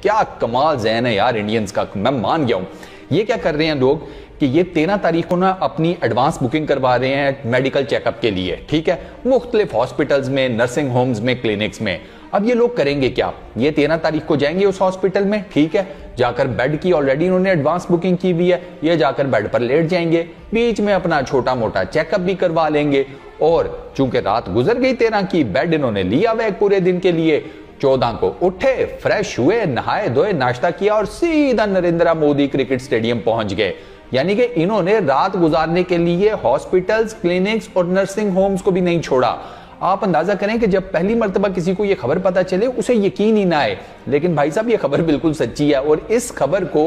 क्या कमाल ज़हन है यार इंडियंस का, मैं मान गया हूं। ये क्या कर रहे हैं लोग कि ये 13 तारीख को ना अपनी एडवांस बुकिंग करवा रहे हैं मेडिकल चेकअप के लिए, ठीक है, मुख्तलिफ हॉस्पिटल्स में, नर्सिंग होम्स में, क्लिनिक्स में। अब ये लोग करेंगे क्या, ये 13 तारीख को जाएंगे उस हॉस्पिटल में, ठीक है, जाकर बेड की ऑलरेडी इन्होंने एडवांस बुकिंग की हुई है, ये जाकर बेड पर लेट जाएंगे, बीच में अपना छोटा मोटा चेकअप भी करवा लेंगे। और चूंकि रात गुजर गई 13 की, बेड इन्होंने लिया हुआ एक पूरे दिन के लिए, 14 को उठे, फ्रेश हुए, नहाए धोए, नाश्ता किया और सीधा नरेंद्र मोदी क्रिकेट स्टेडियम पहुंच गए। यानी कि इन्होंने रात गुजारने के लिए हॉस्पिटल्स, क्लिनिक्स और नर्सिंग होम्स को भी नहीं छोड़ा। आप अंदाजा करें कि जब पहली मर्तबा किसी को यह खबर पता चले उसे यकीन ही ना आए, लेकिन भाई साहब ये खबर बिल्कुल सच्ची है। और इस खबर को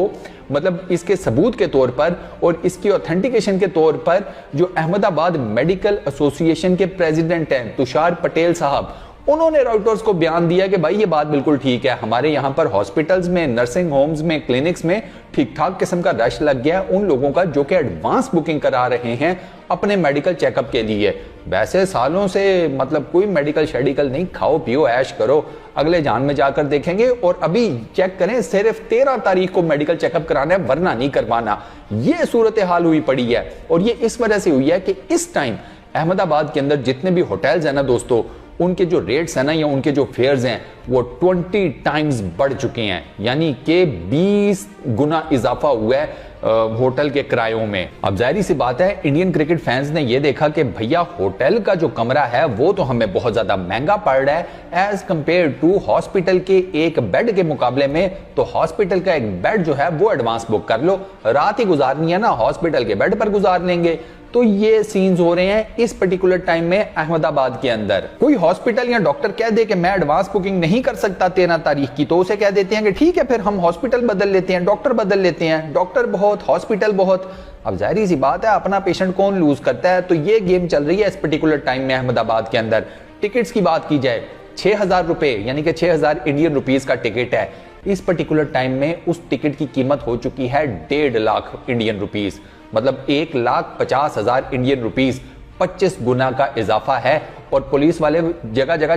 मतलब इसके सबूत के तौर पर और इसकी ऑथेंटिकेशन के तौर पर जो अहमदाबाद मेडिकल एसोसिएशन के प्रेसिडेंट हैं तुषार पटेल साहब, उन्होंने रॉयटर्स को बयान दिया कि भाई ये बात बिल्कुल ठीक है, हमारे यहाँ पर हॉस्पिटल्स में, नर्सिंग होम्स में, क्लिनिक्स में ठीक ठाक किस्म का रश लग गया है उन लोगों का जो कि एडवांस बुकिंग करा रहे हैं अपने मेडिकल चेकअप के लिए। वैसे सालों से मतलब कोई मेडिकल शेडिकल नहीं, खाओ पियो ऐश करो, अगले जान में जाकर देखेंगे। और अभी चेक करें, सिर्फ 13 तारीख को मेडिकल चेकअप कराना है, वरना नहीं करवाना। ये सूरत हाल हुई पड़ी है। और ये इस वजह से हुई है कि इस टाइम अहमदाबाद के अंदर जितने भी होटल्स हैं ना दोस्तों, उनके जो रेट्स हैं ना या उनके जो फेयर्स हैं वो 20 टाइम्स बढ़ चुके हैं, यानी कि 20 गुना इजाफा हुआ है होटल के किरायों में। अब जाहिर सी बात है इंडियन क्रिकेट फैंस ने यह देखा कि भैया होटल का जो कमरा है वो तो हमें बहुत ज्यादा महंगा पड़ रहा है एज कंपेयर टू हॉस्पिटल के एक बेड के मुकाबले में। तो हॉस्पिटल का एक बेड जो है वो एडवांस बुक कर लो, रात ही गुजारनी है ना हॉस्पिटल के बेड पर गुजार लेंगे। तो ये सीन्स हो रहे हैं इस पर्टिकुलर टाइम में अहमदाबाद के अंदर। कोई हॉस्पिटल या डॉक्टर कह दे कि मैं एडवांस बुकिंग नहीं कर सकता 13 तारीख की, तो उसे कह देते हैं कि ठीक है फिर हम हॉस्पिटल बदल लेते हैं, डॉक्टर बदल लेते हैं, डॉक्टर बहुत, हॉस्पिटल बहुत। अब जाहिर सी बात है अपना पेशेंट कौन लूज करता है। तो ये गेम चल रही है इस पर्टिकुलर टाइम में अहमदाबाद के अंदर। टिकट्स की बात की जाए, 6,000 रुपए यानी कि 6,000 इंडियन रुपीज का टिकट है। इस पर्टिकुलर टाइम में उस टिकट की कीमत हो चुकी है 1.5 लाख इंडियन रुपीज, मतलब 1,50,000 इंडियन रुपीज, 25 गुना का इजाफा है। और पुलिस वाले जगह जगह